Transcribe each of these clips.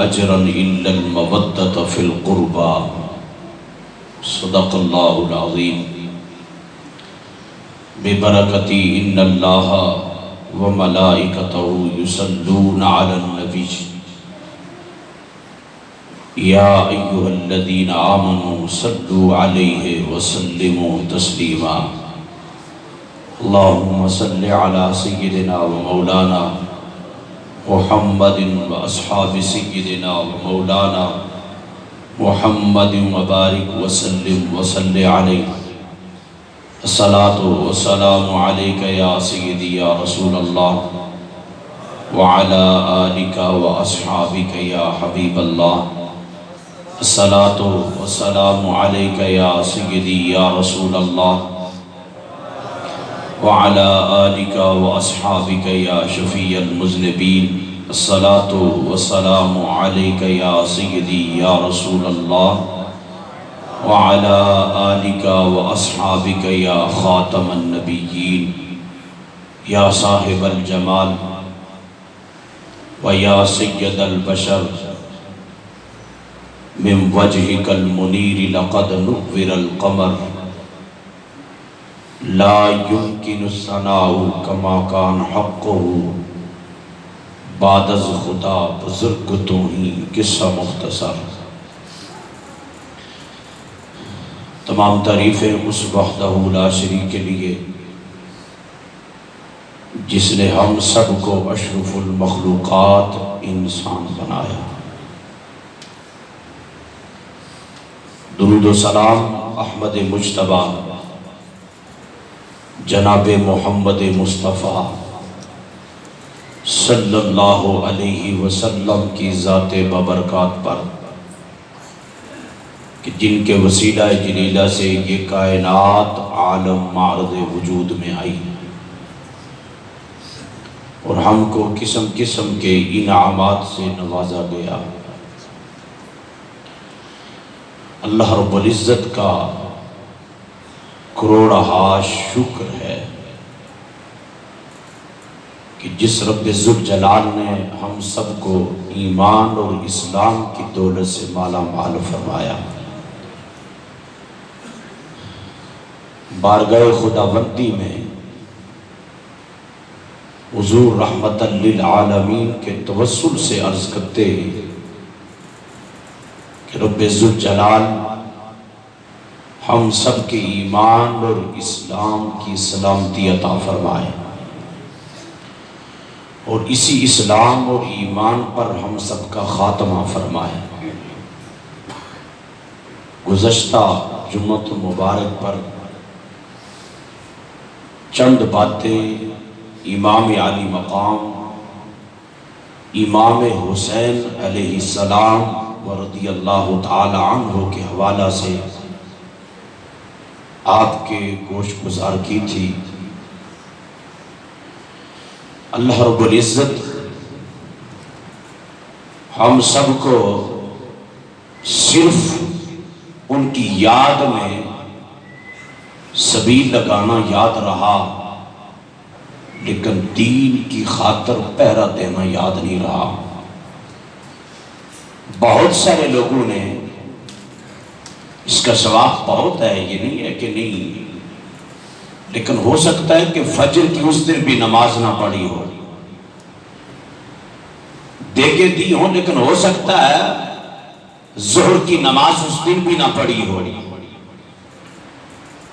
أجرا إلا المودة في القربى صدق الله العظيم ببركة إن الله وملائكته يصلون على النبي يا أيها الذين آمنوا صلوا عليه وسلموا تسليما اللهم صل على سيدنا ومولانا محمد وأصحاب سيدنا ومولانا محمد وبارك وسلم وصل عليه الصلاة والسلام عليك يا سيدي يا رسول الله وعلى آلك وأصحابك يا حبيب الله الصلاة والسلام عليك يا سيدي يا رسول الله وعلى آلك وأصحابك يا شفيع المذنبين الصلاة والسلام عليك يا سيدي يا رسول الله وعلى آلك وأصحابك يا خاتم النبيين يا صاحب الجمال ويا سيد البشر من وجهك المنير لقد نور القمر لا يمكن الثناء كما كان حقه بعد از خدا بزرگ تو ہی قصہ مختصر تمام تعریفیں اس وحدہ لا شریک کے لیے جس نے ہم سب کو اشرف المخلوقات انسان بنایا درود و سلام احمد مجتبیٰ جناب محمد مصطفیٰ صلی اللہ علیہ وسلم کی ذات بابرکات پر کہ جن کے وسیلہ جلیلہ سے یہ کائنات عالم معرض وجود میں آئی اور ہم کو قسم قسم کے انعامات سے نوازا گیا اللہ رب العزت کا کروڑہا شکر ہے کہ جس رب ذوالجلال نے ہم سب کو ایمان اور اسلام کی دولت سے مالا مال فرمایا بارگاہ خداوندی میں حضور رحمت للعالمین کے توسل سے عرض کرتے ہیں کہ رب ذوالجلال ہم سب کے ایمان اور اسلام کی سلامتی عطا فرمائے اور اسی اسلام اور ایمان پر ہم سب کا خاتمہ فرمائے گزشتہ جمعۃ مبارک پر چند باتیں امام علی مقام امام حسین علیہ السلام ورضی اللہ تعالی عنہ کے حوالہ سے آپ کے گوش گزار کی تھی اللہ رب العزت ہم سب کو صرف ان کی یاد میں سبیل لگانا یاد رہا لیکن دین کی خاطر پہرا دینا یاد نہیں رہا بہت سارے لوگوں نے اس کا ثواب بہت ہے یہ نہیں ہے کہ نہیں لیکن ہو سکتا ہے کہ فجر کی اس دن بھی نماز نہ پڑھی ہو دے کے دی ہو لیکن ہو سکتا ہے ظہر کی نماز اس دن بھی نہ پڑھی ہو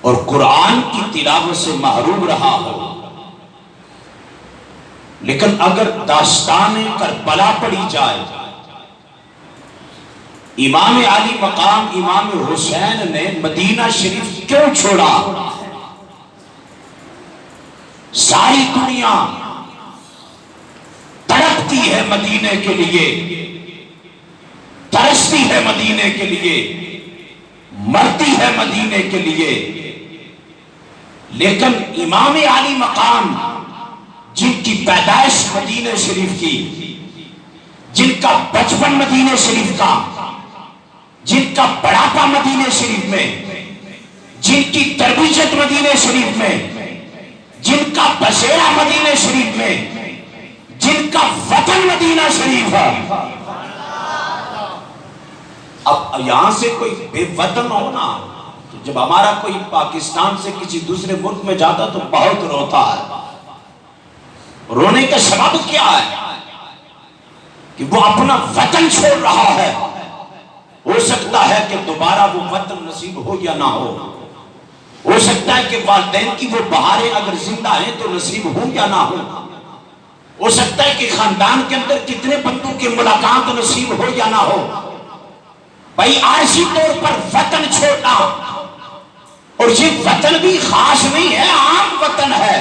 اور قرآن کی تلاوت سے محروم رہا ہو لیکن اگر داستان کربلا پڑھی جائے امام علی مقام امام حسین نے مدینہ شریف کیوں چھوڑا ساری دنیا تڑپتی ہے مدینے کے لیے ترستی ہے مدینے کے لیے مرتی ہے مدینے کے لیے لیکن امام علی مقام جن کی پیدائش مدینہ شریف کی جن کا بچپن مدینہ شریف کا جن کا بڑھاپا مدینہ شریف میں جن کی تربیت مدینہ شریف میں جن کا بسیرا مدینہ شریف میں جن کا وطن مدینہ شریف ہے اب یہاں سے کوئی بے وطن ہونا، جب ہمارا کوئی پاکستان سے کسی دوسرے ملک میں جاتا تو بہت روتا ہے. رونے کا سبب کیا ہے؟ کہ وہ اپنا وطن چھوڑ رہا ہے. ہو سکتا ہے کہ دوبارہ وہ وطن نصیب ہو یا نہ ہو سکتا ہے کہ والدین کی وہ بہاریں اگر زندہ ہیں تو نصیب ہو یا نہ ہو سکتا ہے کہ خاندان کے اندر کتنے بندوں کی ملاقات نصیب ہو یا نہ ہو. بھائی عارضی طور پر وطن چھوڑنا، اور یہ وطن بھی خاص نہیں ہے، عام وطن ہے.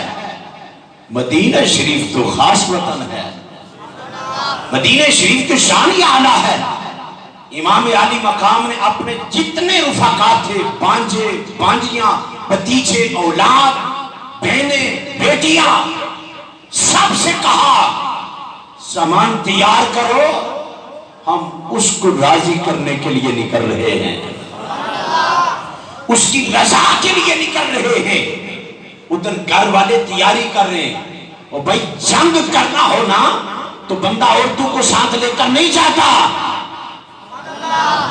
مدینہ شریف تو خاص وطن ہے. مدینہ شریف کی شان ہی اعلیٰ ہے. امام عالی مقام نے اپنے جتنے رفقات تھے، بانجے بانجیاں، بھتیجے، اولاد، بہنیں، بیٹیاں، سب سے کہا سامان تیار کرو، ہم اس کو راضی کرنے کے لیے نکل رہے ہیں، اس کی رضا کے لیے نکل رہے ہیں. ادھر گھر والے تیاری کر رہے ہیں. اور بھائی جنگ کرنا ہو نا تو بندہ عورتوں کو ساتھ لے کر نہیں جاتا.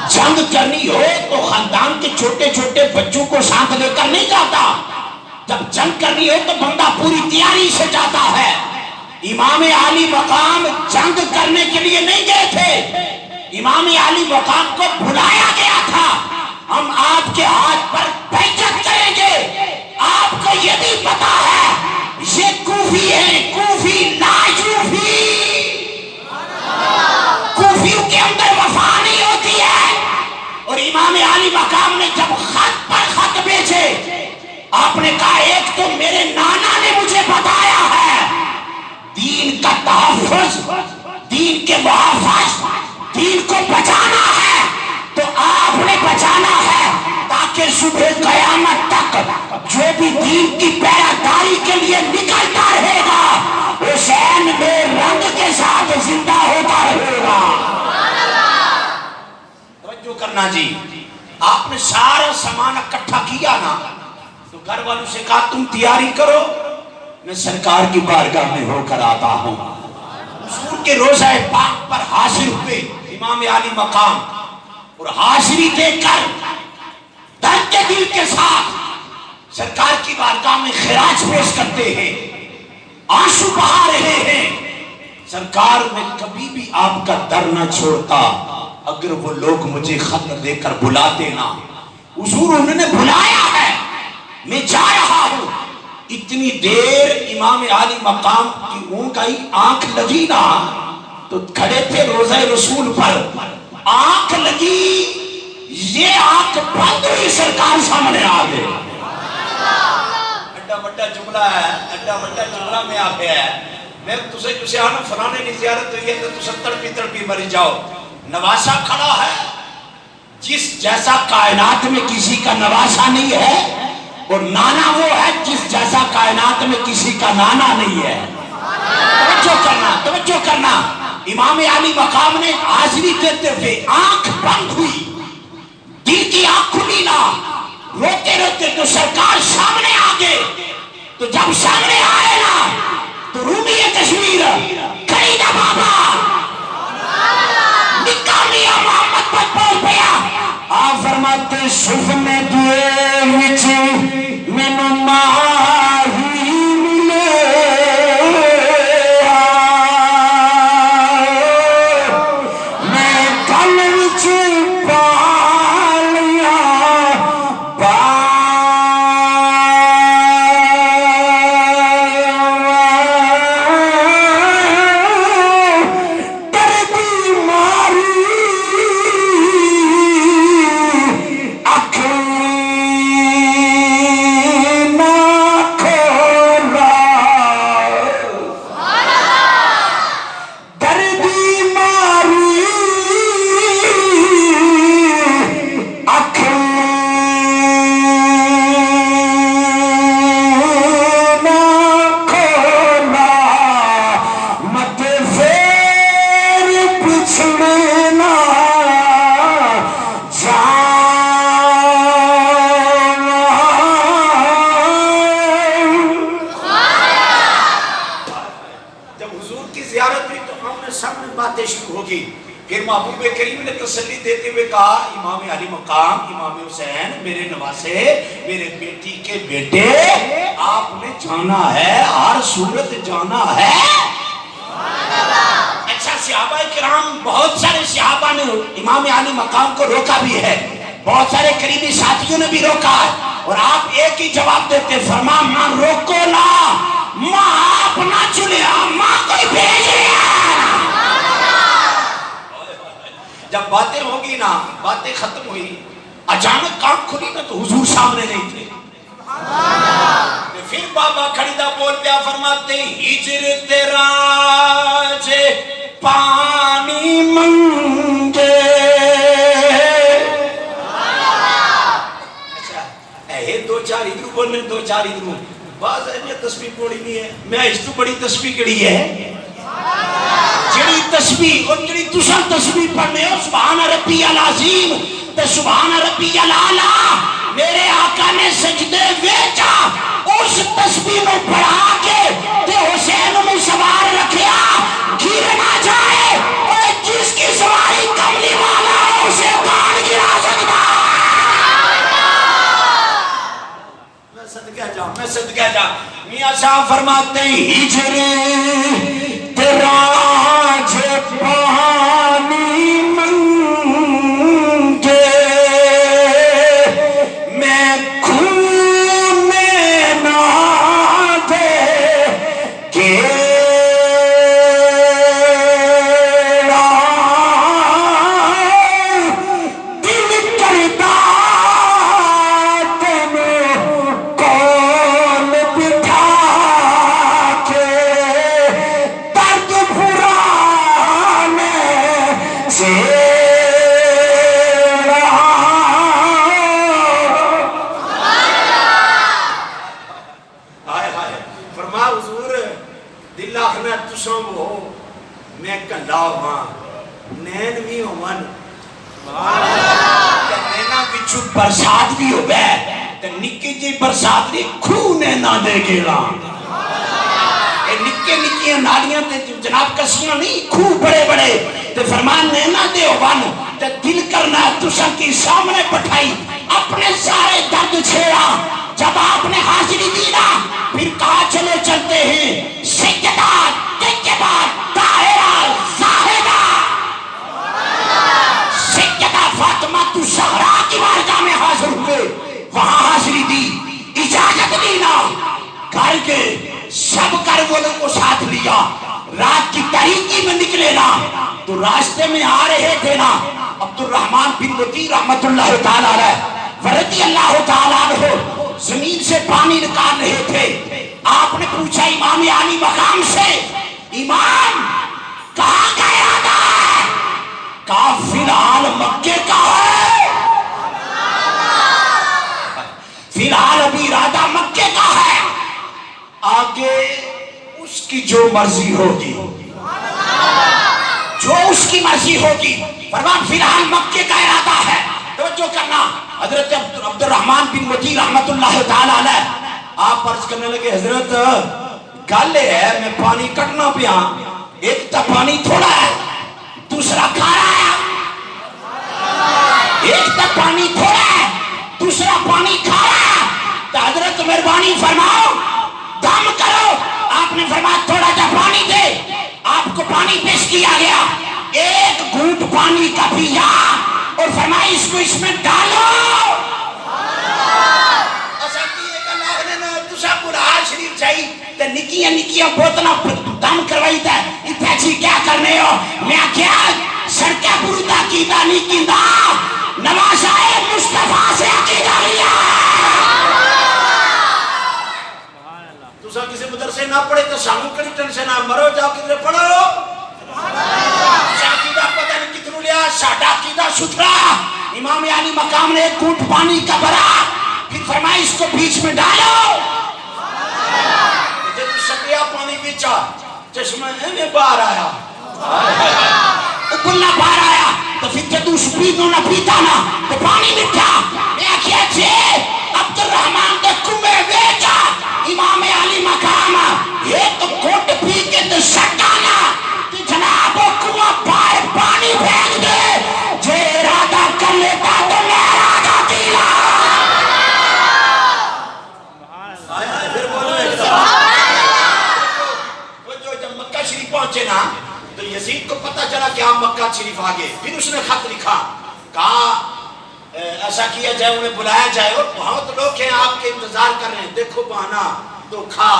جنگ کرنی ہو تو خاندان کے چھوٹے چھوٹے بچوں کو ساتھ لے کر نہیں جاتا. جب جنگ کرنی ہو تو بندہ پوری تیاری سے جاتا ہے. امام عالی مقام جنگ کرنے کے لیے نہیں گئے تھے، امام عالی مقام کو بلایا گیا تھا. ہم آپ کے ہاتھ پر بیعت کریں گے. آپ کو یہ بھی پتا ہے یہ کوفی ہیں، کوفی لاجوفی، کوفیوں کے اندر وفا نہیں ہوتی ہے. اور امام عالی مقام نے جب خط پر خط بھیجے، آپ نے کہا ایک تو میرے نانا نے مجھے بتایا ہے دین کا تحفظ، دین کے محافظ، دین کو بچانا ہے، تو آپ نے بچانا ہے تاکہ صبح قیامت تک جو بھی دین کی پیراداری کے لیے نکلتا رہے گا حسین میں رنگ کے ساتھ زندہ ہوتا رہے گا. توجہ کرنا جی. آپ نے سارا سامان اکٹھا کیا نا تو گھر والوں سے کہا تم تیاری کرو، میں سرکار کی بارگاہ میں ہو کر آتا ہوں. حضور کے روضہ پاک پر حاضر ہوئے امام عالی مقام، اور حاضری دے کر درد کے دل کے ساتھ سرکار کی بارگاہ میں خراج پیش کرتے ہیں، آنسو بہا رہے ہیں. سرکار میں کبھی بھی آپ کا در نہ چھوڑتا. اگر وہ لوگ مجھے خط دے کر بلاتے نا، حضور انہوں نے بلایا ہے، میں جا رہا ہوں. اتنی دیر امام عالی مقام کی اون کا ہی آنکھ لگی نا تو کھڑے تھے روضہ رسول پر، آنکھ لگی، یہ آنکھ بند ہوئی، سرکار سامنے آ گئے. ایڈا بڑا جملہ ہے، ایڈا بڑا جملہ میں آ گیا ہے. میں تجھے کسی آنا فلانے کی زیارت ہوئی ہے تو تجھے تڑپی مری جاؤ. نواسا کھڑا ہے جس جیسا کائنات میں کسی کا نواسا نہیں ہے، اور نانا وہ ہے جس جیسا کائنات میں کسی کا نانا نہیں ہے. توجہ کرنا. امام عالی مقام نے حاضری دیتے ہوئے آنکھ بند ہوئی، دل کی آنکھ کھلی نا، روتے روتے تو سرکار سامنے آ گئے. تو جب سامنے آئے نا تو رومی کشمیر خریدا بابا نکالیا محمد پر بول پیا. آپ فرماتے صف میں دوے وچ مینوں ماہی ملے، میں گل وچ پا لیا کریم نے تسلی دیتے ہوئے کہا امام علی مقام امام حسین میرے نواسے میرے بیٹی کے بیٹے آپ نے جانا ہے ہر صورت جانا ہے. اچھا صحابہ کرام بہت سارے صحابہ نے امام علی مقام کو روکا بھی ہے, بہت سارے قریبی ساتھیوں نے بھی روکا ہے, اور آپ ایک ہی جواب دیتے فرما ماں روکو نا, ماں آپ نہ چنیا ماں کوئی بھیج رہا. جب باتیں ہوگی نا باتیں ختم ہوئی اچانک آنکھ کھلی نا تو حضور سامنے نہیں تھے. پھر بابا کھڑیدہ بول پیا فرماتے ہجر تیرا جے پانی منگے. اچھا اے دو چار ادھر بولنے دو چار ادھر بعض ہے تسبیح پوڑی نہیں ہے, میں اس تو بڑی تسبیح کڑی ہے جڑی تسبیح اور جڑی تساں تسبیح پڑھنے ہو سبحان ربی العظیم تے سبحان ربی الاعلی. میرے آقا نے سجدے ویچا اس تسبیح میں پڑھا کے تے حسین میں سوار رکھیا گر نہ جائے, اور جس کی سواری کملی والا ہے اسے کون گرا سکتا. میں صدقہ جا میاں صاحب فرماتے ہیں ہجر تیرا جے پانی منگے میں خون نہ دے کیڑا دل کرتا میں کلا ہاں نین بھی ہومن نینا بچھو برسات بھی ہو بے تے نکی جی برسات نہیں کھو نینا دے گیلا. نکے نکیاں نالیاں تے جناب کسیاں نہیں کھو بڑے بڑے تے فرمان نینا دے ہومن تے دل کرنا تسا کی سامنے پٹھائی اپنے سارے درد چھیڑا. جب آپ نے حاضری دینا پھر کہا چلے چلتے ہیں سجدہ کے بعد طاہرہ زاہدہ سیدہ فاطمہ الزہرا کی بارگاہ میں حاضر ہوئے, وہاں حاضری دی اجازت دی نا گھر کے سب گھر والوں کو ساتھ لیا. رات کی تاریکی میں نکلے نا تو راستے میں آ رہے تھے نا عبد الرحمن بن وطی رحمت اللہ تعالیٰ علیہ ورضی اللہ تعالیٰ عنہ زمین سے پانی نکال رہے تھے. آپ نے پوچھا امام علی مقام سے امام کہاں کا ارادہ ہے؟ کہا فی الحال مکے کا ہے, فی الحال ابھی ارادہ مکے کا ہے, آگے اس کی جو مرضی ہوگی جو اس کی مرضی ہوگی. فرمان فی الحال مکے کا ارادہ ہے. توجہ کرنا حضرت عبد الرحمن بن وطی رحمت اللہ تعالیٰ علیہ آپ عرض کرنے لگے حضرت گالے ہے میں پانی کٹنا پیا, ایک تا پانی تھوڑا ہے دوسرا کھارا ہے, ایک تا پانی تھوڑا ہے دوسرا پانی کھارا ہے, تو حضرت مہربانی فرماؤ دم کرو. آپ نے فرمایا تھوڑا جا پانی دے. آپ کو پانی پیش کیا گیا, ایک گھونٹ پانی کا پیا اور فرمایا اس کو اس میں ڈالو. شریف چاہیے تے نکیاں نکیاں بوتنا دم کروائی تے اتھے چی کیا کرنے ہو. میں کیا سڑکے بروتا کیتا نہیں کیتا نواز آئے مصطفیٰ سے عقیدہ لیا. تسا کسی مدرسے نہ پڑھے تو ساموں کڑی ٹنشن نہ مرو جاؤ کدھر پڑھو. عقیدہ پتہ نہیں کتنو لیا ساڈا عقیدہ ستھرا. امام علی مقام نے ایک گھونٹ پانی کا بھرا پھر فرمایا اس کو بیچ میں ڈالو. جب شکیا پانی بیچا چشمہ میں باہر آیا ابلنا باہر آیا تو پھر جب اس پیتوں نہ پیتا نا تو پانی مٹھا. میں کیا چھے عبد الرحمن دے کمے بیچا امام علی مقام ایک گھونٹ پی کے تو شکانا تو جناب کنواں باہر پانی پھینک دے کے. پھر اس نے خط لکھا, کہا ایسا کیا جائے, انہیں بلایا جائے, اور بہت لوگ ہیں آپ کے انتظار کر رہے ہیں. دیکھو بہانا دھوکھا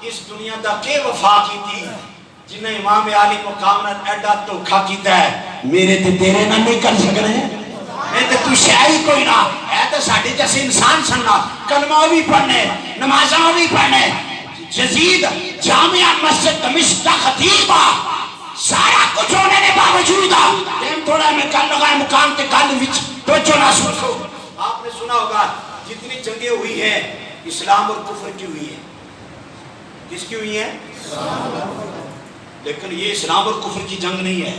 اس دنیا دا کے وفا کی تھی جنہیں امام عالی مقام نے ایڈا دھوکھا کیتا ہے, میرے تے تیرے نہ نہیں کر سک رہے ہیں. میں تے تو شاہی کوئی نہ ہے, تو ساڑھے جیسے انسان سننا, کلمہ بھی پڑھنے, نمازاں بھی پڑھنے. یزید جامعہ مسجد دمشق کا خطیب سارا کچھ ہونے نے باوجود ٹائم تھوڑا میں کل لگائے مقام تے کل وچ توجہ نہ سنو. آپ نے سنا ہوگا جتنی جنگیں ہوئی ہیں اسلام اور کفر کی ہوئی ہیں. کس کی ہوئی ہیں؟ لیکن یہ اسلام اور کفر کی جنگ نہیں ہے.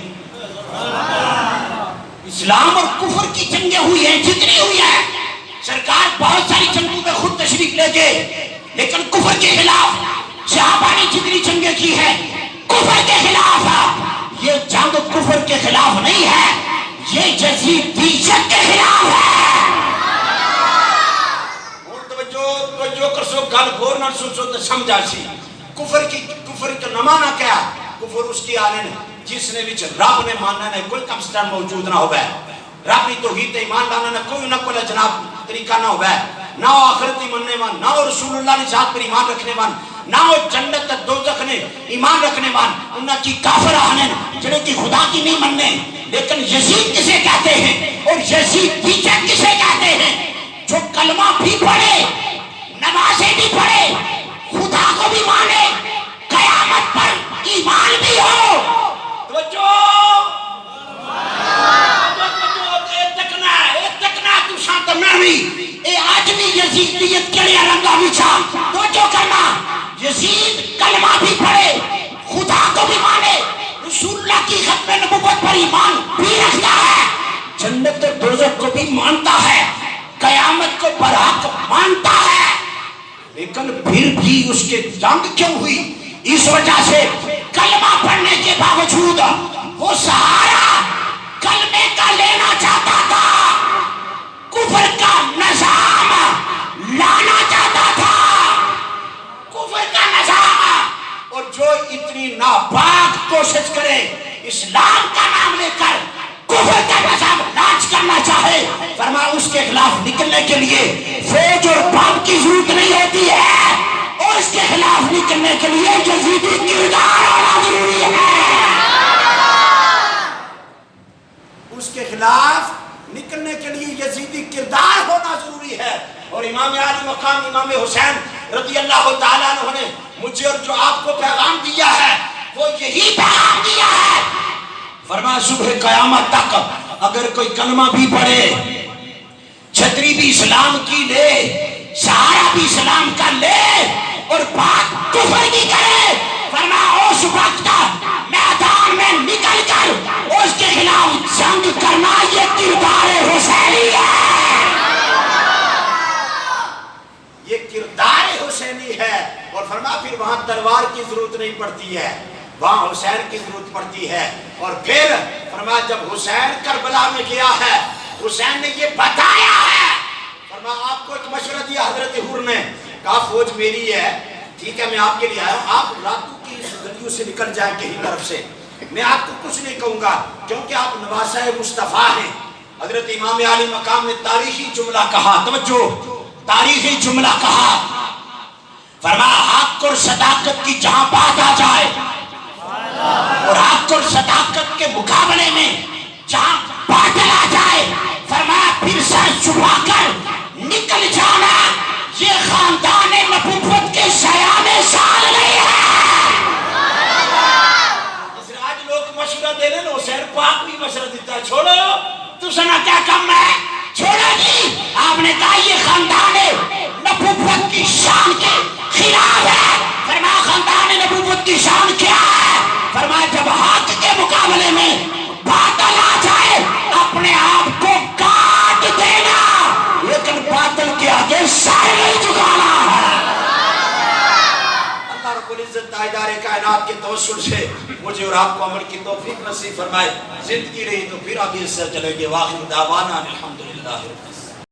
اسلام اور کفر کی جنگیں ہوئی ہیں جتنی ہوئی ہیں. سرکار بہت ساری جنگوں میں خود تشریف لے گئے, لیکن کفر کے خلاف صحابہ نے جتنی جنگیں کی ہیں کفر کے خلاف. یہ جنگ کفر کے خلاف نہیں ہے, یہ یزیدیت کے خلاف ہے. اور توجہ کرسو, گل غور نہ سوچو تو سمجھا سی. کفر کا نمانا کیا؟ کفر اس کی آنے جس نے وچ رب نے ماننا ہے کوئی کمسٹر موجود نہ ہوئے, رب نے توحید ایمان لانا نہ کوئی نقل جناب طریقہ نہ ہوئے, نہ وہ آخرت مننے وان, نہ وہ رسول اللہ نے ذات پر ایمان رکھنے وان, نہ وہ جنت دوزخ نے ایمان رکھنے وان. انہاں کی کافر آنے جنہیں کی خدا کی نہیں مننے. لیکن یزید کسے کہتے ہیں اور یزیدیت کسے کہتے ہیں؟ جو کلمہ بھی پڑھے, نمازیں بھی پڑھے, خدا کو بھی مانے, قیامت پر ایمان بھی ہو. توجہ تکنا تو شانت میں بھی اے آج بھی یزیدیت کے لیے رنگا بچھا. توجہ کرنا, یزید کلمہ بھی پڑھے, خدا کو بھی مانے, رسول اللہ کی ختم نبوت پر ایمان بھی رکھتا ہے, جنت اور دوزخ کو بھی مانتا ہے, قیامت کو برحق مانتا ہے. لیکن پھر بھی اس کے جنگ کیوں ہوئی؟ اس وجہ سے کلمہ پڑھنے کے باوجود وہ سہارا کلمے کا لینا چاہتا تھا, کفر کا نظام لانا چاہتا تھا, کفر کا نظام. اور جو اتنی ناپاک کوشش کرے اسلام کا نام لے کر کفر کا نظام لانچ کرنا چاہے, فرمایا اس کے خلاف نکلنے کے لیے فوج اور بم کی ضرورت نہیں ہوتی ہے, اور اس کے خلاف نکلنے کے لیے یزیدی کردار ہونا ضروری ہے. اس کے خلاف نکلنے کے لیے یزیدی کردار ہونا ضروری ہے. اور امام عالی مقام امام حسین رضی اللہ تعالیٰ عنہ نے مجھے اور جو آپ کو پیغام دیا ہے وہ یہی پیغام دیا ہے. فرمایا صبح قیامت تک اگر کوئی کلمہ بھی پڑھے, چھتری بھی اسلام کی لے, سہارا بھی اسلام کا لے, اور بات کفر کی کرے, فرمایا اس وقت میدان میں نکل کر اس کے خلاف جنگ کرنا یہ کردار حسینی ہے. یہ کردار حسینی ہے. اور فرمایا پھر وہاں تلوار کی ضرورت نہیں پڑتی ہے, وہاں حسین کی ضرورت پڑتی ہے. اور پھر فرمایا جب حسین کربلا میں گیا ہے, حسین نے یہ بتایا ہے, فرمایا آپ کو ایک مشورہ دیا حضرت حور نے, کہا فوج میری ہے, ٹھیک ہے میں آپ کے لیے آیا ہوں, آپ راتوں کی گلیوں سے نکل جائیں کہیں طرف سے, میں آپ کو کچھ نہیں کہوں گا کیونکہ آپ نواسہ مصطفیٰ ہیں. حضرت امام عالی مقام نے تاریخی جملہ کہا, توجہ تاریخی جملہ کہا, فرمایا حق اور صداقت کی جہاں بات آ جائے اور حق اور صداقت کے مقابلے میں جہاں باطل آ جائے, فرمایا پھر سر چھپا کر نکل جانا یہ خاندان نبوت کے شایان سال نہیں ہے. اس لیے آج لوگ مشورہ دے رہے ہیں, حسین پاک بھی مشورہ دیتا ہے, چھوڑو تو سنا کیا کم ہے, چھوڑو جی. آپ نے کہا یہ خاندان نبوت کی شان کے خلاف ہے. فرمایا خاندان نبوت کی شان کیا ہے؟ فرمایا جب حق کے مقابلے میں باطل آ جائے اپنے آپ کو کاٹ دینا, لیکن باطل کے آگے سر نہیں جھکانا ہے. اللہ رب العزت تاجدار کائنات کے توسل سے مجھے اور آپ کو عمل کی توفیق نصیب فرمائے. زندگی رہی تو پھر آگے سے چلیں گے. واخر دعوانا الحمدللہ.